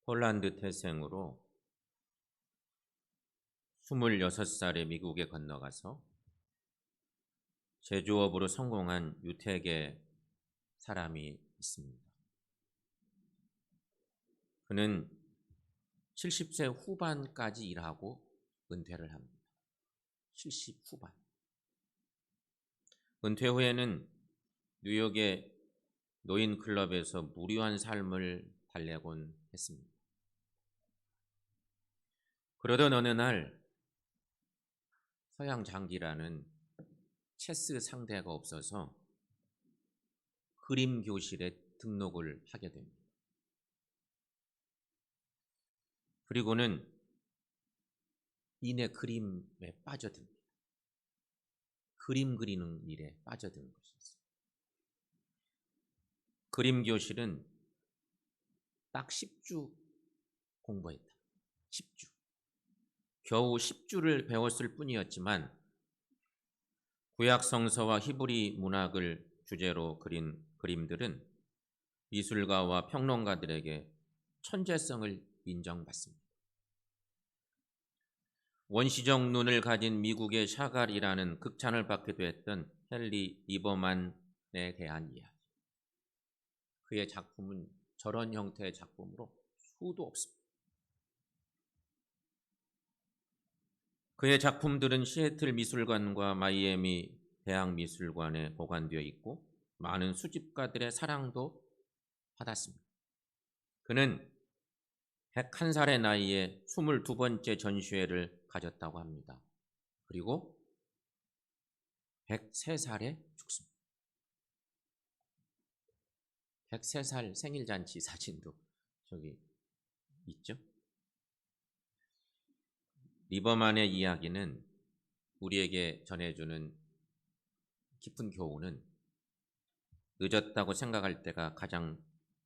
폴란드 태생으로 26살에 미국에 건너가서 제조업으로 성공한 유택의 사람이 있습니다. 그는 70세 후반까지 일하고 은퇴를 합니다. 70 후반. 은퇴 후에는 뉴욕의 노인클럽에서 무료한 삶을 달래곤 했습니다. 그러던 어느 날 서양 장기라는 체스 상대가 없어서 그림 교실에 등록을 하게 됩니다. 그리고는 이내 그림에 빠져듭니다. 그림 그리는 일에 빠져드는 것이었습니다. 그림 교실은 딱 10주 공부했다. 10주. 겨우 10주를 배웠을 뿐이었지만 구약 성서와 히브리 문학을 주제로 그린 그림들은 미술가와 평론가들에게 천재성을 인정받습니다. 원시적 눈을 가진 미국의 샤갈이라는 극찬을 받기도 했던 헨리 리버만에 대한 이야기. 그의 작품은 저런 형태의 작품으로 수도 없습니다. 그의 작품들은 시애틀 미술관과 마이애미 대학미술관에 보관되어 있고 많은 수집가들의 사랑도 받았습니다. 그는 101살의 나이에 22번째 전시회를 가졌다고 합니다. 그리고 103살에 죽습니다. 103살 생일잔치 사진도 저기 있죠? 리버만의 이야기는 우리에게 전해주는 깊은 교훈은 늦었다고 생각할 때가 가장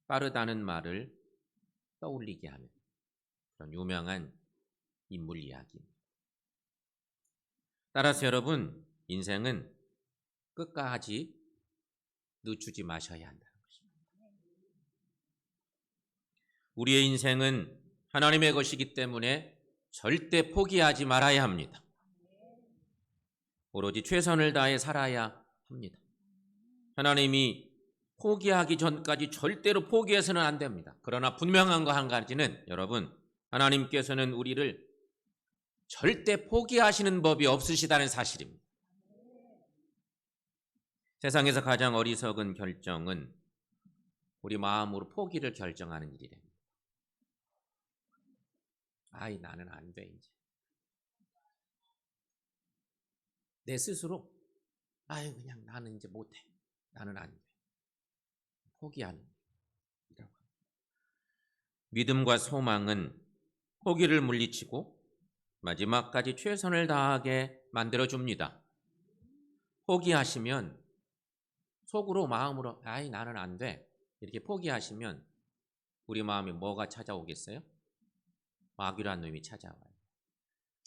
빠르다는 말을 떠올리게 하는 그런 유명한 인물 이야기입니다. 따라서 여러분, 인생은 끝까지 늦추지 마셔야 한다는 것입니다. 우리의 인생은 하나님의 것이기 때문에 절대 포기하지 말아야 합니다. 오로지 최선을 다해 살아야 합니다. 하나님이 포기하기 전까지 절대로 포기해서는 안 됩니다. 그러나 분명한 거 한 가지는 여러분, 하나님께서는 우리를 절대 포기하시는 법이 없으시다는 사실입니다. 세상에서 가장 어리석은 결정은 우리 마음으로 포기를 결정하는 일이랍니다. 아이, 나는 안 돼, 이제. 내 스스로, 그냥 나는 이제 못해. 나는 안 돼. 포기하는 일이라고 합니다. 믿음과 소망은 포기를 물리치고 마지막까지 최선을 다하게 만들어줍니다. 포기하시면 속으로 마음으로 나는 안 돼. 이렇게 포기하시면 우리 마음에 뭐가 찾아오겠어요? 마귀란 놈이 찾아와요.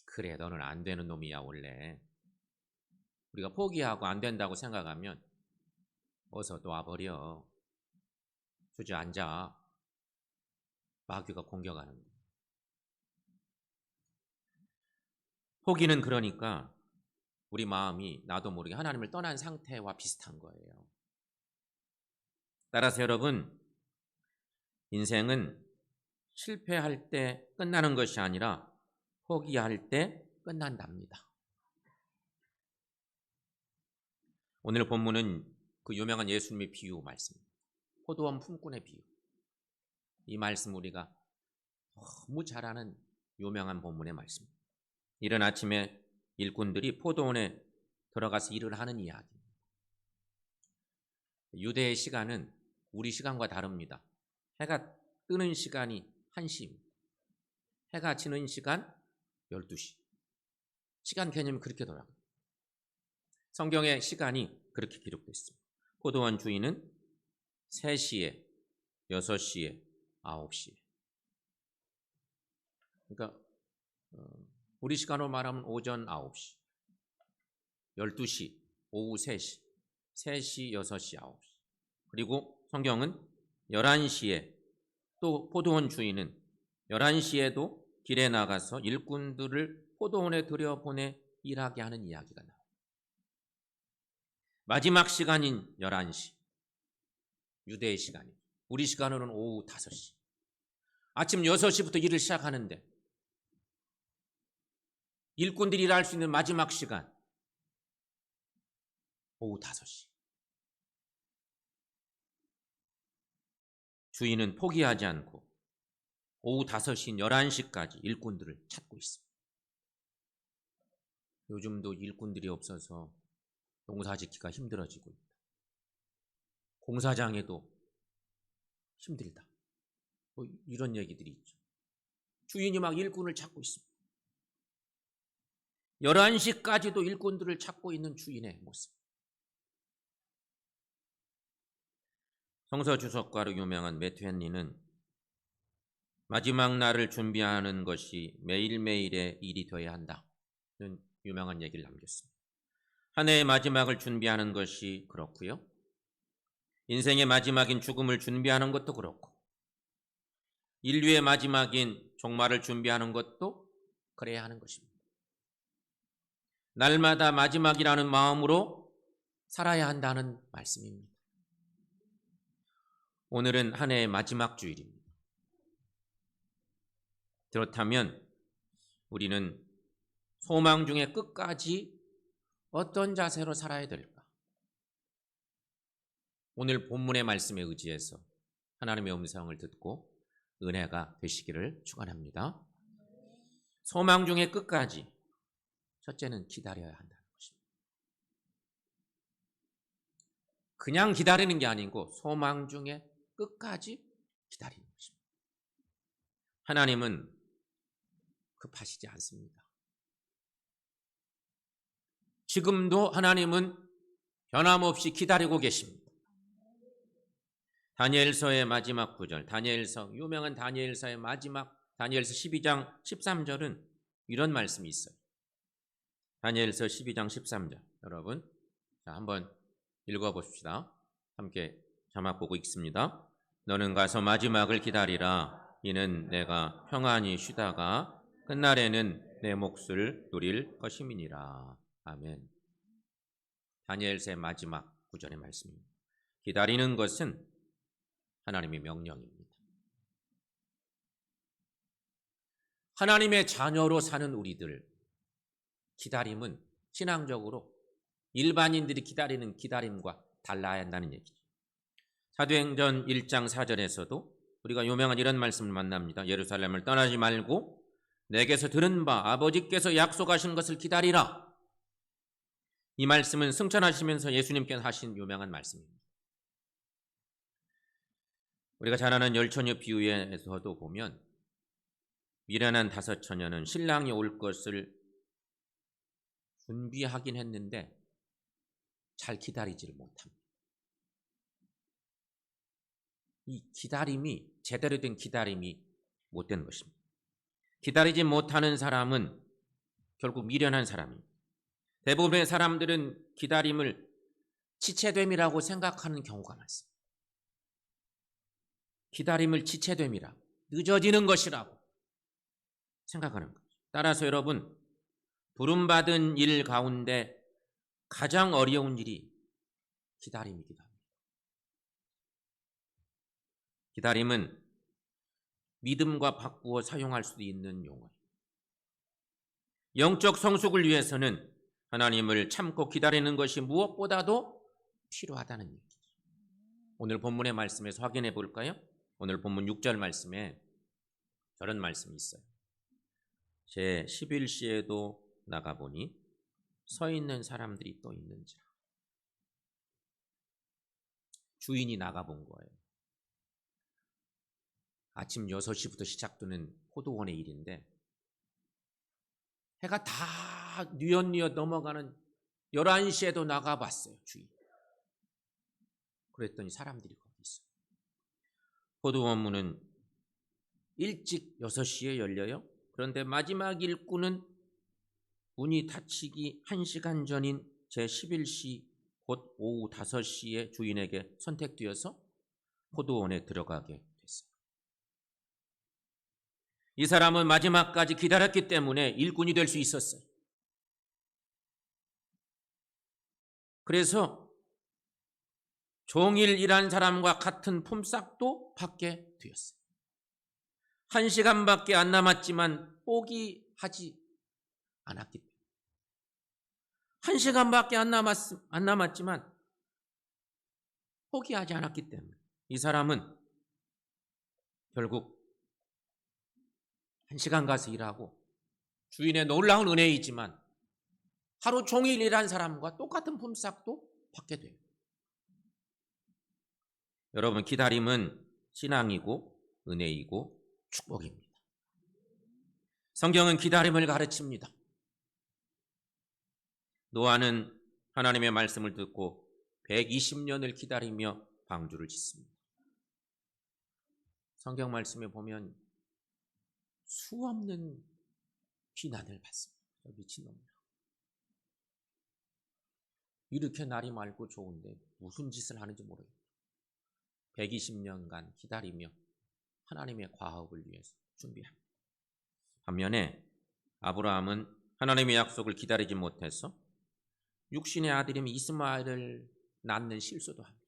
그래, 너는 안 되는 놈이야 원래. 우리가 포기하고 안 된다고 생각하면 어서 놔버려. 주저앉아. 마귀가 공격하는 거예요. 포기는 그러니까 우리 마음이 나도 모르게 하나님을 떠난 상태와 비슷한 거예요. 따라서 여러분, 인생은 실패할 때 끝나는 것이 아니라 포기할 때 끝난답니다. 오늘 본문은 그 유명한 예수님의 비유 말씀입니다. 포도원 품꾼의 비유. 이 말씀 우리가 너무 잘 아는 유명한 본문의 말씀입니다. 이른 아침에 일꾼들이 포도원에 들어가서 일을 하는 이야기입니다. 유대의 시간은 우리 시간과 다릅니다. 해가 뜨는 시간이 1시입니다. 해가 지는 시간 12시. 시간 개념이 그렇게 돌아갑니다. 성경의 시간이 그렇게 기록되어 있습니다. 포도원 주인은 3시에, 6시에, 9시에. 그러니까 우리 시간으로 말하면 오전 9시, 12시, 오후 3시, 3시, 6시, 9시. 그리고 성경은 11시에 또 포도원 주인은 11시에도 길에 나가서 일꾼들을 포도원에 들여보내 일하게 하는 이야기가 나와요. 마지막 시간인 11시, 유대의 시간이에요. 우리 시간으로는 오후 5시. 아침 6시부터 일을 시작하는데 일꾼들이 일할 수 있는 마지막 시간, 오후 5시. 주인은 포기하지 않고 오후 5시인 11시까지 일꾼들을 찾고 있습니다. 요즘도 일꾼들이 없어서 농사 짓기가 힘들어지고 있다. 공사장에도 힘들다. 뭐 이런 얘기들이 있죠. 주인이 막 일꾼을 찾고 있습니다. 11시까지도 일꾼들을 찾고 있는 주인의 모습. 성서 주석가로 유명한 매튜 헨리는 마지막 날을 준비하는 것이 매일매일의 일이 되어야 한다는 유명한 얘기를 남겼습니다. 한 해의 마지막을 준비하는 것이 그렇고요. 인생의 마지막인 죽음을 준비하는 것도 그렇고 인류의 마지막인 종말을 준비하는 것도 그래야 하는 것입니다. 날마다 마지막이라는 마음으로 살아야 한다는 말씀입니다. 오늘은 한 해의 마지막 주일입니다. 그렇다면 우리는 소망 중에 끝까지 어떤 자세로 살아야 될까? 오늘 본문의 말씀에 의지해서 하나님의 음성을 듣고 은혜가 되시기를 축원합니다. 소망 중에 끝까지 첫째는 기다려야 한다는 것입니다. 그냥 기다리는 게 아니고 소망 중에 끝까지 기다리는 것입니다. 하나님은 급하시지 않습니다. 지금도 하나님은 변함없이 기다리고 계십니다. 다니엘서의 마지막 구절, 다니엘서, 유명한 다니엘서의 마지막 다니엘서 12장 13절은 이런 말씀이 있어요. 다니엘서 12장 13절. 여러분, 자, 한번 읽어봅시다. 함께 자막 보고 읽습니다. 너는 가서 마지막을 기다리라. 이는 내가 평안히 쉬다가 끝날에는 내 몫을 누릴 것임이니라. 아멘. 다니엘서의 마지막 구절의 말씀입니다. 기다리는 것은 하나님의 명령입니다. 하나님의 자녀로 사는 우리들, 기다림은 신앙적으로 일반인들이 기다리는 기다림과 달라야 한다는 얘기죠. 사도행전 1장 4절에서도 우리가 유명한 이런 말씀을 만납니다. 예루살렘을 떠나지 말고 내게서 들은 바 아버지께서 약속하신 것을 기다리라. 이 말씀은 승천하시면서 예수님께서 하신 유명한 말씀입니다. 우리가 잘 아는 열처녀 비유에서도 보면 미련한 5처녀는 신랑이 올 것을 준비하긴 했는데 잘 기다리지를 못합니다. 이 기다림이 제대로 된 기다림이 못된 것입니다. 기다리지 못하는 사람은 결국 미련한 사람입니다. 대부분의 사람들은 기다림을 지체됨이라고 생각하는 경우가 많습니다. 기다림을 지체됨이라고, 늦어지는 것이라고 생각하는 거죠. 따라서 여러분, 부름받은 일 가운데 가장 어려운 일이 기다림이기도 합니다. 기다림은 믿음과 바꾸어 사용할 수도 있는 용어예요. 영적 성숙을 위해서는 하나님을 참고 기다리는 것이 무엇보다도 필요하다는 얘기죠. 오늘 본문의 말씀에서 확인해 볼까요? 오늘 본문 6절 말씀에 저런 말씀이 있어요. 제 11시에도 나가보니 서 있는 사람들이 또 있는지라. 주인이 나가본 거예요. 아침 6시부터 시작되는 포도원의 일인데 해가 다 뉘엿뉘엿 넘어가는 11시에도 나가봤어요. 주인. 그랬더니 사람들이 거기 있어요. 포도원 문은 일찍 6시에 열려요. 그런데 마지막 일꾼은 문이 닫히기 1시간 전인 제 11시 곧 오후 5시에 주인에게 선택되어서 포도원에 들어가게 됐어요. 이 사람은 마지막까지 기다렸기 때문에 일꾼이 될 수 있었어요. 그래서 종일 일한 사람과 같은 품삯도 받게 되었어요. 1시간밖에 안 남았지만 포기하지 않았기 때문에. 1시간밖에 안 남았지만 포기하지 않았기 때문에 이 사람은 결국 1시간 가서 일하고 주인의 놀라운 은혜이지만 하루 종일 일한 사람과 똑같은 품삯도 받게 돼요. 여러분, 기다림은 신앙이고 은혜이고 축복입니다. 성경은 기다림을 가르칩니다. 노아는 하나님의 말씀을 듣고 120년을 기다리며 방주를 짓습니다. 성경 말씀에 보면 수없는 비난을 받습니다. 미친놈이라고. 이렇게 날이 맑고 좋은데 무슨 짓을 하는지 모르겠다. 120년간 기다리며 하나님의 과업을 위해서 준비합니다. 반면에 아브라함은 하나님의 약속을 기다리지 못해서 육신의 아들인 이스마엘을 낳는 실수도 합니다.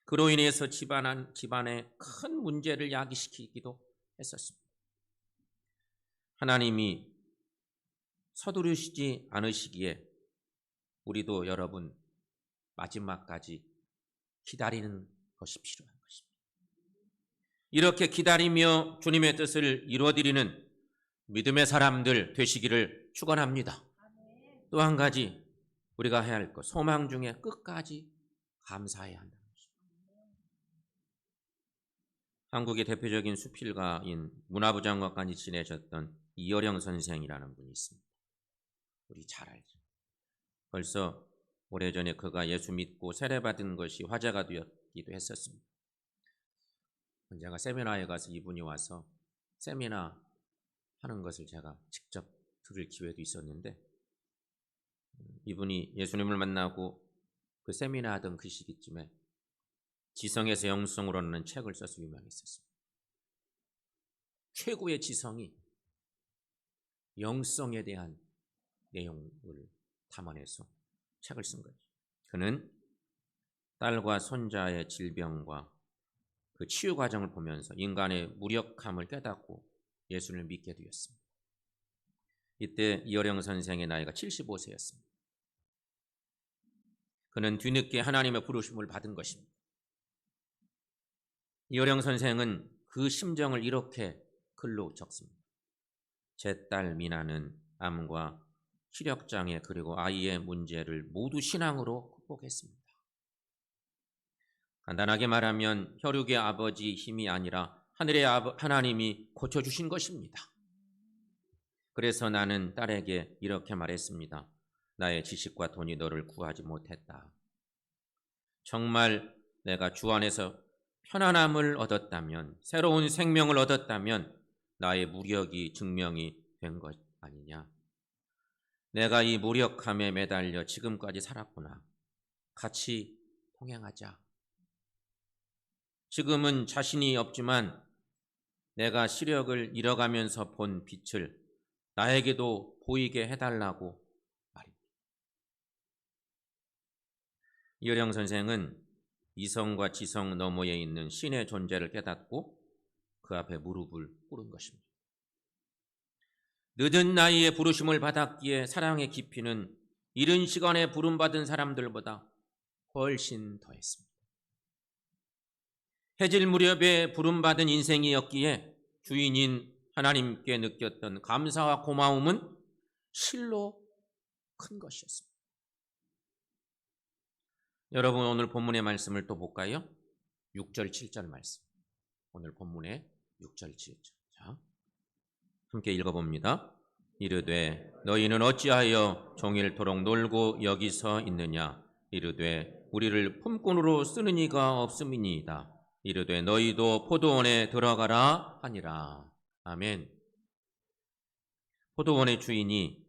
그로 인해서 집안에 큰 문제를 야기시키기도 했었습니다. 하나님이 서두르시지 않으시기에 우리도 여러분 마지막까지 기다리는 것이 필요한 것입니다. 이렇게 기다리며 주님의 뜻을 이루어드리는 믿음의 사람들 되시기를 축원합니다. 또 한 가지 우리가 해야 할 것, 소망 중에 끝까지 감사해야 한다는 것입니다. 한국의 대표적인 수필가인 문화부 장관까지 지내셨던 이어령 선생이라는 분이 있습니다. 우리 잘 알죠. 벌써 오래전에 그가 예수 믿고 세례받은 것이 화제가 되었기도 했었습니다. 제가 세미나에 가서 이분이 와서 세미나 하는 것을 제가 직접 들을 기회도 있었는데, 이분이 예수님을 만나고 그 세미나 하던 그 시기쯤에 지성에서 영성으로는 책을 써서 유명했었습니다. 최고의 지성이 영성에 대한 내용을 담아내서 책을 쓴 거죠. 그는 딸과 손자의 질병과 그 치유 과정을 보면서 인간의 무력함을 깨닫고 예수를 믿게 되었습니다. 이때 이어령 선생의 나이가 75세였습니다. 그는 뒤늦게 하나님의 부르심을 받은 것입니다. 이어령 선생은 그 심정을 이렇게 글로 적습니다. 제 딸 미나는 암과 시력장애 그리고 아이의 문제를 모두 신앙으로 극복했습니다. 간단하게 말하면 혈육의 아버지 힘이 아니라 하늘의 하나님이 고쳐주신 것입니다. 그래서 나는 딸에게 이렇게 말했습니다. 나의 지식과 돈이 너를 구하지 못했다. 정말 내가 주 안에서 편안함을 얻었다면, 새로운 생명을 얻었다면 나의 무력이 증명이 된 것 아니냐. 내가 이 무력함에 매달려 지금까지 살았구나. 같이 동행하자. 지금은 자신이 없지만 내가 시력을 잃어가면서 본 빛을 나에게도 보이게 해달라고 말입니다. 이어령 선생은 이성과 지성 너머에 있는 신의 존재를 깨닫고 그 앞에 무릎을 꿇은 것입니다. 늦은 나이에 부르심을 받았기에 사랑의 깊이는 이른 시간에 부름받은 사람들보다 훨씬 더했습니다. 해질 무렵에 부름받은 인생이었기에 주인인 하나님께 느꼈던 감사와 고마움은 실로 큰 것이었습니다. 여러분, 오늘 본문의 말씀을 또 볼까요? 6절 7절 말씀. 오늘 본문의 6절 7절. 자, 함께 읽어봅니다. 이르되 너희는 어찌하여 종일토록 놀고 여기 서 있느냐. 이르되 우리를 품꾼으로 쓰는 이가 없음이니이다. 이르되 너희도 포도원에 들어가라 하니라. 아멘. 포도원의 주인이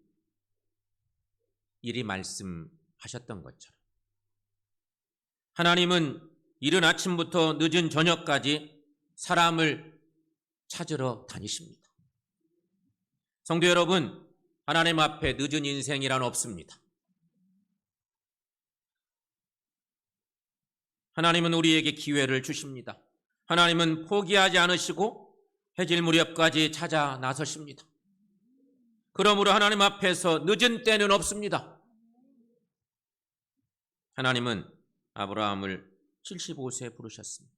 이리 말씀하셨던 것처럼 하나님은 이른 아침부터 늦은 저녁까지 사람을 찾으러 다니십니다. 성도 여러분, 하나님 앞에 늦은 인생이란 없습니다. 하나님은 우리에게 기회를 주십니다. 하나님은 포기하지 않으시고 해질 무렵까지 찾아 나서십니다. 그러므로 하나님 앞에서 늦은 때는 없습니다. 하나님은 아브라함을 75세에 부르셨습니다.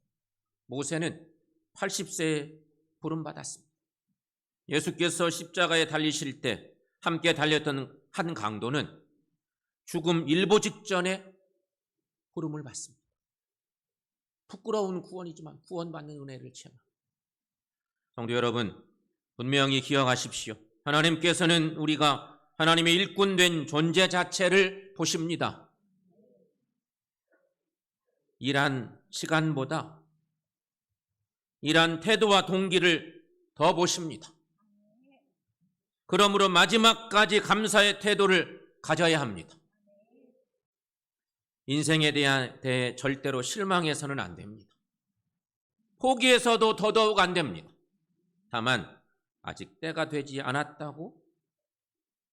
모세는 80세에 부름받았습니다. 예수께서 십자가에 달리실 때 함께 달렸던 한 강도는 죽음 일보 직전에 부름을 받습니다. 부끄러운 구원이지만 구원받는 은혜를 체험합니다. 성도 여러분, 분명히 기억하십시오. 하나님께서는 우리가 하나님의 일꾼된 존재 자체를 보십니다. 일한 시간보다 일한 태도와 동기를 더 보십니다. 그러므로 마지막까지 감사의 태도를 가져야 합니다. 인생에 대해 절대로 실망해서는 안 됩니다. 포기해서도 더더욱 안 됩니다. 다만 아직 때가 되지 않았다고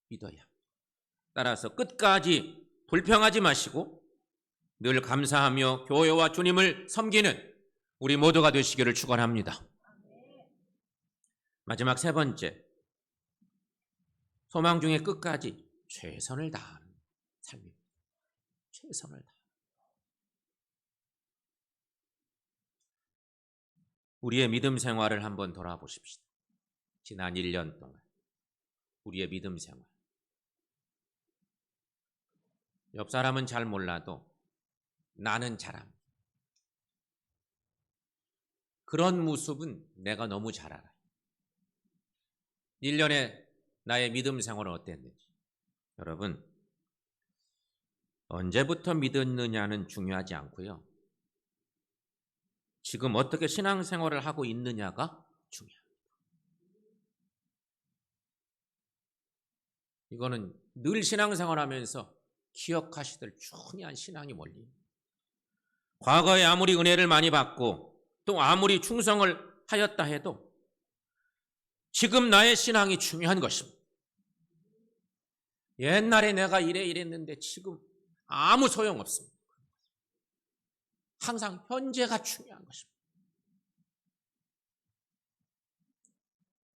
믿어야 합니다. 따라서 끝까지 불평하지 마시고 늘 감사하며 교회와 주님을 섬기는 우리 모두가 되시기를 축원합니다. 마지막 세 번째, 소망 중에 끝까지 최선을 다하는 삶입니다. 최선을 다하는. 우리의 믿음 생활을 한번 돌아보십시다. 지난 1년 동안 우리의 믿음 생활. 옆 사람은 잘 몰라도 나는 잘 압니다. 그런 모습은 내가 너무 잘 알아요. 1년에 나의 믿음 생활은 어땠는지. 여러분, 언제부터 믿었느냐는 중요하지 않고요. 지금 어떻게 신앙생활을 하고 있느냐가 중요합니다. 이거는 늘 신앙생활하면서 기억하시들 중요한 신앙이 원리입니다. 과거에 아무리 은혜를 많이 받고 또 아무리 충성을 하였다 해도 지금 나의 신앙이 중요한 것입니다. 옛날에 내가 이랬는데 지금 아무 소용없습니다. 항상 현재가 중요한 것입니다.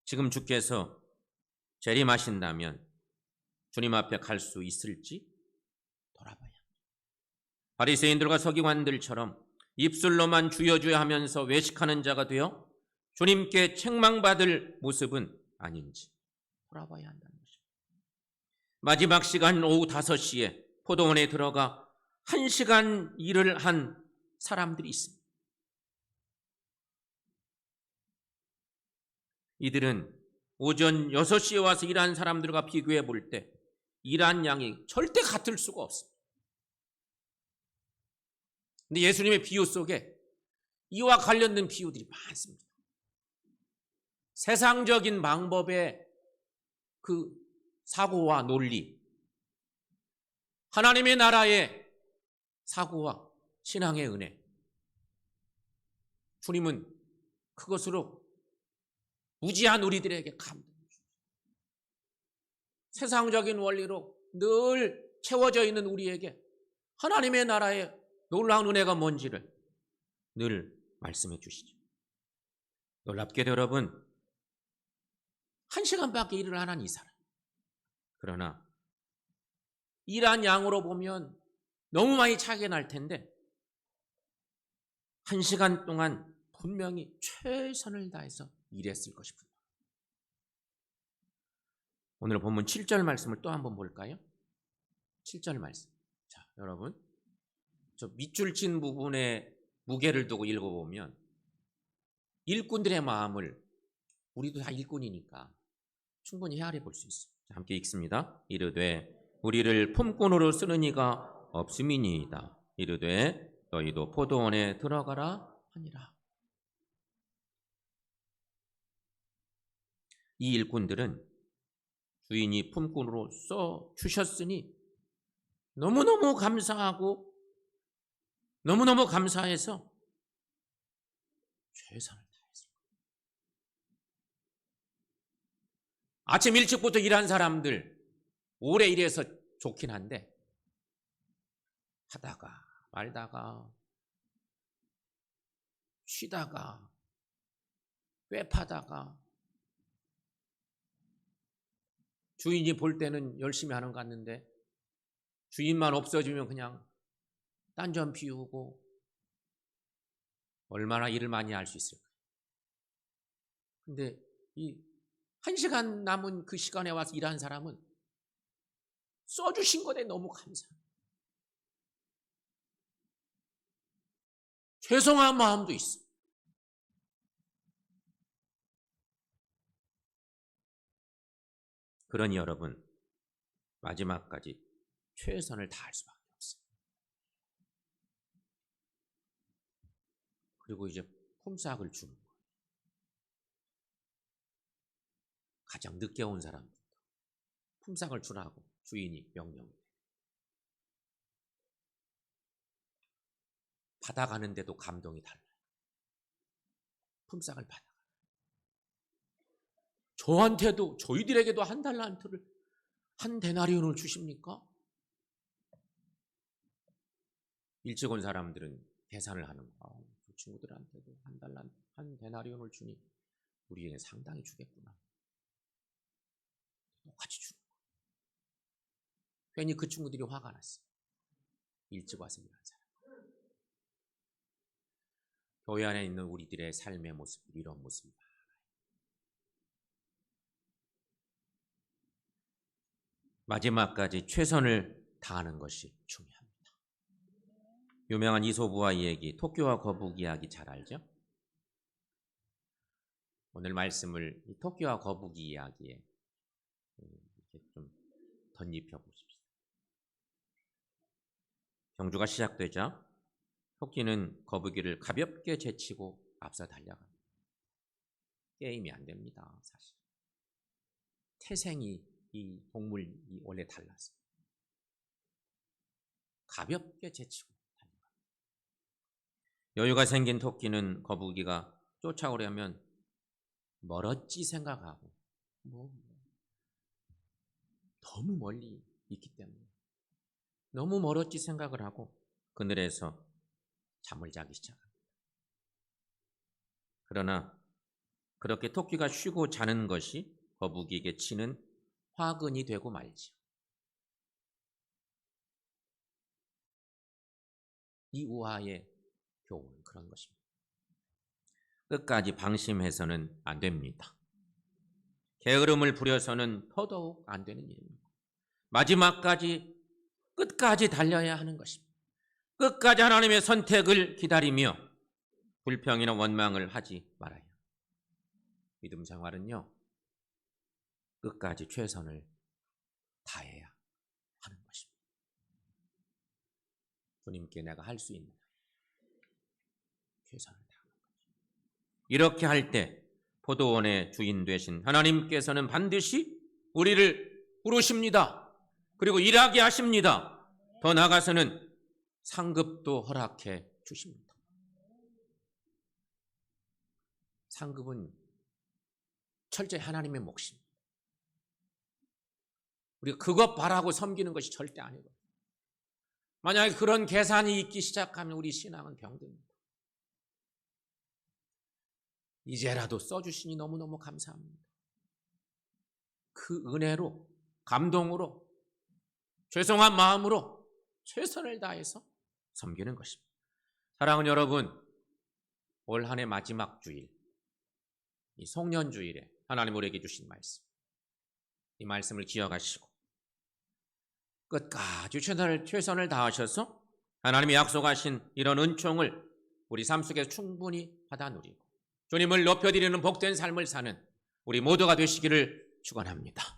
지금 주께서 재림하신다면 주님 앞에 갈 수 있을지 돌아봐야 합니다. 바리새인들과 서기관들처럼 입술로만 주여 주여 하면서 외식하는 자가 되어 주님께 책망받을 모습은 아닌지 돌아봐야 한다는 것입니다. 마지막 시간 오후 5시에 포도원에 들어가 1시간 일을 한 사람들이 있습니다. 이들은 오전 6시에 와서 일한 사람들과 비교해 볼 때 일한 양이 절대 같을 수가 없습니다. 근데 예수님의 비유 속에 이와 관련된 비유들이 많습니다. 세상적인 방법의 그 사고와 논리, 하나님의 나라의 사고와 신앙의 은혜, 주님은 그것으로 무지한 우리들에게 감동을 줍니다. 세상적인 원리로 늘 채워져 있는 우리에게 하나님의 나라의 놀라운 은혜가 뭔지를 늘 말씀해 주시죠. 놀랍게도 여러분, 1시간밖에 일을 안 한 이 사람. 그러나 일한 양으로 보면 너무 많이 차이가 날 텐데 1시간 동안 분명히 최선을 다해서 일했을 것입니다. 오늘 본문 7절 말씀을 또 한번 볼까요? 7절 말씀. 자, 여러분, 저 밑줄 친 부분에 무게를 두고 읽어보면 일꾼들의 마음을, 우리도 다 일꾼이니까 충분히 헤아려 볼 수 있어요. 자, 함께 읽습니다. 이르되 우리를 품꾼으로 쓰는 이가 없음이니이다. 이르되 너희도 포도원에 들어가라 하니라. 이 일꾼들은 주인이 품꾼으로 써 주셨으니 너무너무 감사하고 너무너무 감사해서 최선을 다했습니다. 아침 일찍부터 일한 사람들 오래 일해서 좋긴 한데 하다가 말다가 쉬다가 꿰파다가 주인이 볼 때는 열심히 하는 것 같는데 주인만 없어지면 그냥 딴전 피우고 얼마나 일을 많이 할 수 있을까. 근데 이 1시간 남은 그 시간에 와서 일한 사람은 써주신 것에 너무 감사해요. 죄송한 마음도 있어. 그러니 여러분, 마지막까지 최선을 다할 수밖에 없어요. 그리고 이제 품삯을 주는 거예요. 가장 늦게 온 사람부터 품삯을 주라고 주인이 명령을 해요. 받아가는데도 감동이 달라요. 품삯을 받아가요. 저한테도, 저희들에게도 한 달란트를, 한 데나리온을 주십니까? 일찍 온 사람들은 계산을 하는 거야. 그 친구들한테도 한 달란트, 한 데나리온을 주니 우리에게 상당히 주겠구나. 똑같이 주는 거야. 괜히 그 친구들이 화가 났어요. 일찍 와서 일한 사람. 교회 안에 있는 우리들의 삶의 모습, 이런 모습입니다. 마지막까지 최선을 다하는 것이 중요합니다. 유명한 이솝우화 이야기, 토끼와 거북이 이야기 잘 알죠? 오늘 말씀을 이 토끼와 거북이 이야기에 이렇게 좀 덧입혀 보십시오. 경주가 시작되자 토끼는 거북이를 가볍게 제치고 앞서 달려갑니다. 게임이 안 됩니다, 사실. 태생이 이 동물이 원래 달라서 가볍게 제치고 달려갑니다. 여유가 생긴 토끼는 거북이가 쫓아오려면 멀었지 생각하고 너무 멀리 있기 때문에 너무 멀었지 생각을 하고 그늘에서 잠을 자기 시작합니다. 그러나 그렇게 토끼가 쉬고 자는 것이 거북이에게 치는 화근이 되고 말지요. 이 우화의 교훈은 그런 것입니다. 끝까지 방심해서는 안 됩니다. 게으름을 부려서는 더더욱 안 되는 일입니다. 마지막까지 끝까지 달려야 하는 것입니다. 끝까지 하나님의 선택을 기다리며 불평이나 원망을 하지 말아요. 믿음 생활은요, 끝까지 최선을 다해야 하는 것입니다. 주님께 내가 할 수 있는 최선을 다하는 것입니다. 이렇게 할 때 포도원의 주인 되신 하나님께서는 반드시 우리를 부르십니다. 그리고 일하게 하십니다. 더 나아가서는 상급도 허락해 주십니다. 상급은 철저히 하나님의 몫입니다. 우리가 그것 바라고 섬기는 것이 절대 아니고, 만약에 그런 계산이 있기 시작하면 우리 신앙은 병듭니다. 이제라도 써주시니 너무너무 감사합니다. 그 은혜로, 감동으로, 죄송한 마음으로 최선을 다해서 섬기는 것입니다. 사랑하는 여러분, 올 한 해 마지막 주일, 이 송년주일에 하나님 우리에게 주신 말씀, 이 말씀을 기억하시고 끝까지 최선을 다하셔서 하나님이 약속하신 이런 은총을 우리 삶 속에 충분히 받아 누리고 주님을 높여드리는 복된 삶을 사는 우리 모두가 되시기를 축원합니다.